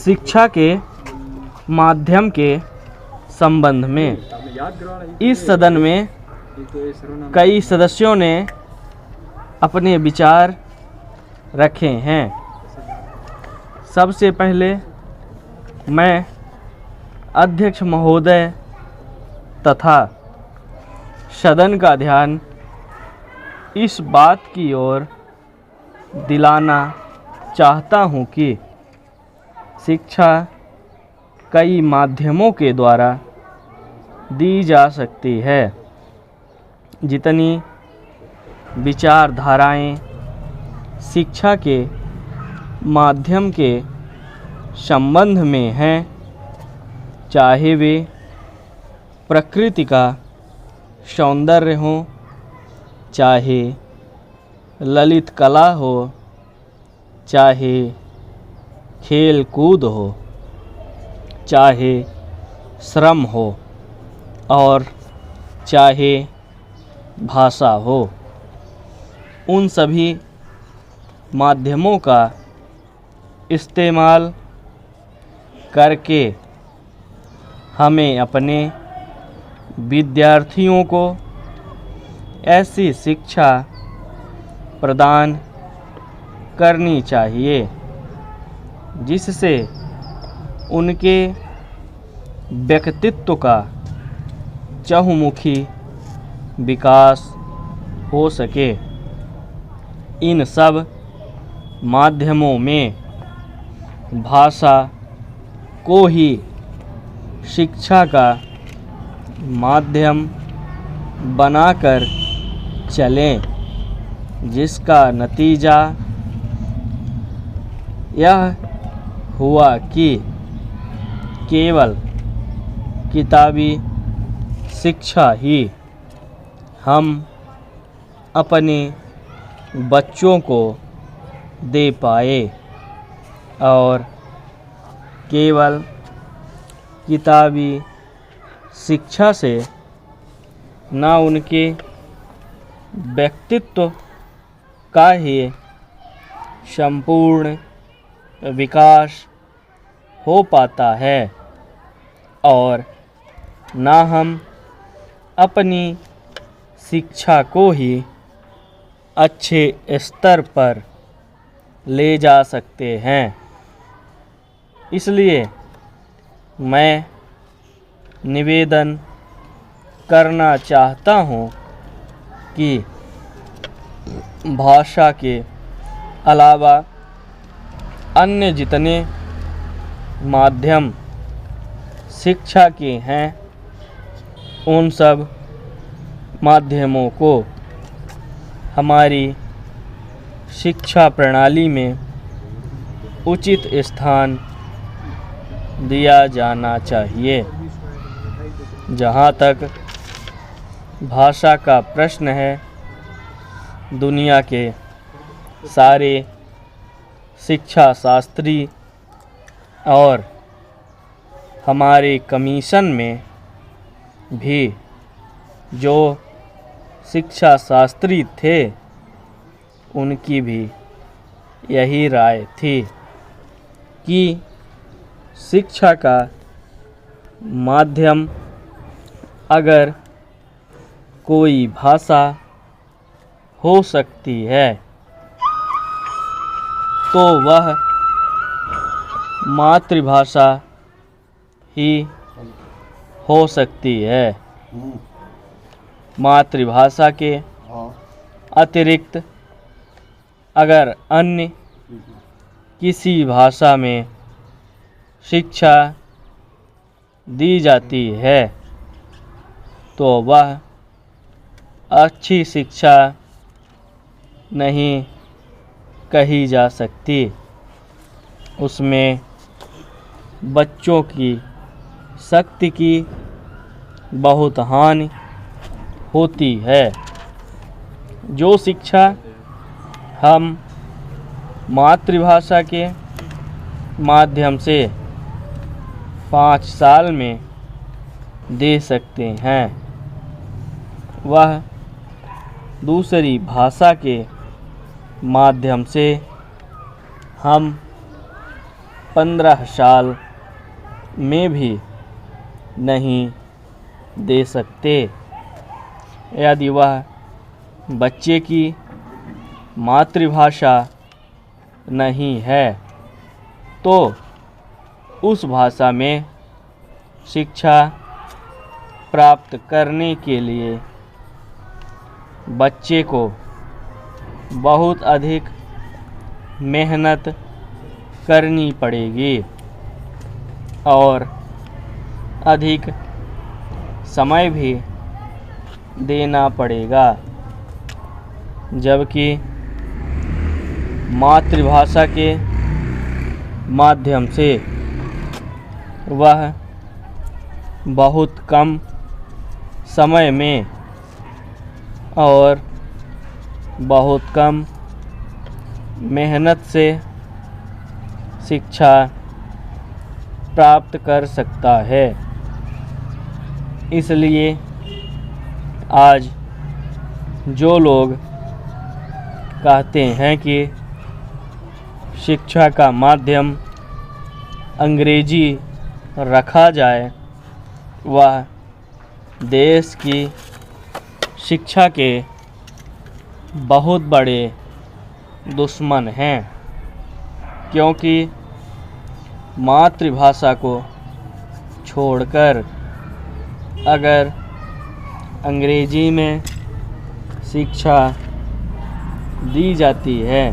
शिक्षा के माध्यम के संबंध में इस सदन में कई सदस्यों ने अपने विचार रखे हैं। सबसे पहले मैं अध्यक्ष महोदय तथा सदन का ध्यान इस बात की ओर दिलाना चाहता हूँ कि शिक्षा कई माध्यमों के द्वारा दी जा सकती है। जितनी विचारधाराएं शिक्षा के माध्यम के संबंध में हैं, चाहे वे प्रकृति का सौंदर्य हो, चाहे ललित कला हो, चाहे खेल कूद हो, चाहे श्रम हो और चाहे भाषा हो, उन सभी माध्यमों का इस्तेमाल करके हमें अपने विद्यार्थियों को ऐसी शिक्षा प्रदान करनी चाहिए जिससे उनके व्यक्तित्व का चहुमुखी विकास हो सके। इन सब माध्यमों में भाषा को ही शिक्षा का माध्यम बनाकर चलें, जिसका नतीजा यह हुआ कि केवल किताबी शिक्षा ही हम अपने बच्चों को दे पाए और केवल किताबी शिक्षा से न उनके व्यक्तित्व का ही संपूर्ण विकास हो पाता है और न हम अपनी शिक्षा को ही अच्छे स्तर पर ले जा सकते हैं। इसलिए मैं निवेदन करना चाहता हूँ कि भाषा के अलावा अन्य जितने माध्यम शिक्षा के हैं, उन सब माध्यमों को हमारी शिक्षा प्रणाली में उचित स्थान दिया जाना चाहिए। जहाँ तक भाषा का प्रश्न है, दुनिया के सारे शिक्षा शास्त्री और हमारे कमीशन में भी जो शिक्षा शास्त्री थे, उनकी भी यही राय थी कि शिक्षा का माध्यम अगर कोई भाषा हो सकती है तो वह मातृभाषा ही हो सकती है। मातृभाषा के अतिरिक्त अगर अन्य किसी भाषा में शिक्षा दी जाती है तो वह अच्छी शिक्षा नहीं कही जा सकती। उसमें बच्चों की शक्ति की बहुत हानि होती है। जो शिक्षा हम मातृभाषा के माध्यम से 5 साल में दे सकते हैं, वह दूसरी भाषा के माध्यम से हम 15 साल में भी नहीं दे सकते। यदि वह बच्चे की मातृभाषा नहीं है तो उस भाषा में शिक्षा प्राप्त करने के लिए बच्चे को बहुत अधिक मेहनत करनी पड़ेगी और अधिक समय भी देना पड़ेगा, जबकि मातृभाषा के माध्यम से वह बहुत कम समय में और बहुत कम मेहनत से शिक्षा प्राप्त कर सकता है। इसलिए आज जो लोग कहते हैं कि शिक्षा का माध्यम अंग्रेजी रखा जाए, वह देश की शिक्षा के बहुत बड़े दुश्मन हैं, क्योंकि मातृभाषा को छोड़कर अगर अंग्रेजी में शिक्षा दी जाती है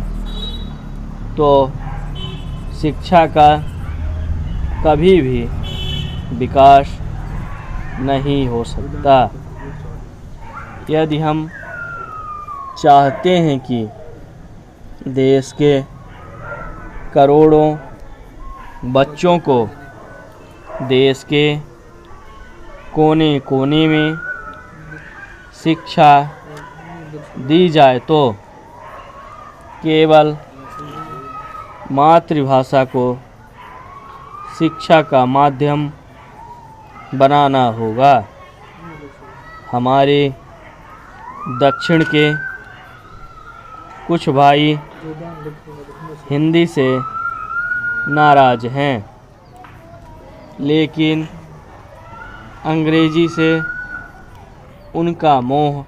तो शिक्षा का कभी भी विकास नहीं हो सकता। यदि हम चाहते हैं कि देश के करोड़ों बच्चों को देश के कोने कोने में शिक्षा दी जाए तो केवल मातृभाषा को शिक्षा का माध्यम बनाना होगा। हमारे दक्षिण के कुछ भाई हिंदी से नाराज़ हैं, लेकिन अंग्रेजी से उनका मोह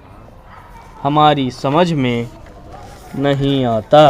हमारी समझ में नहीं आता।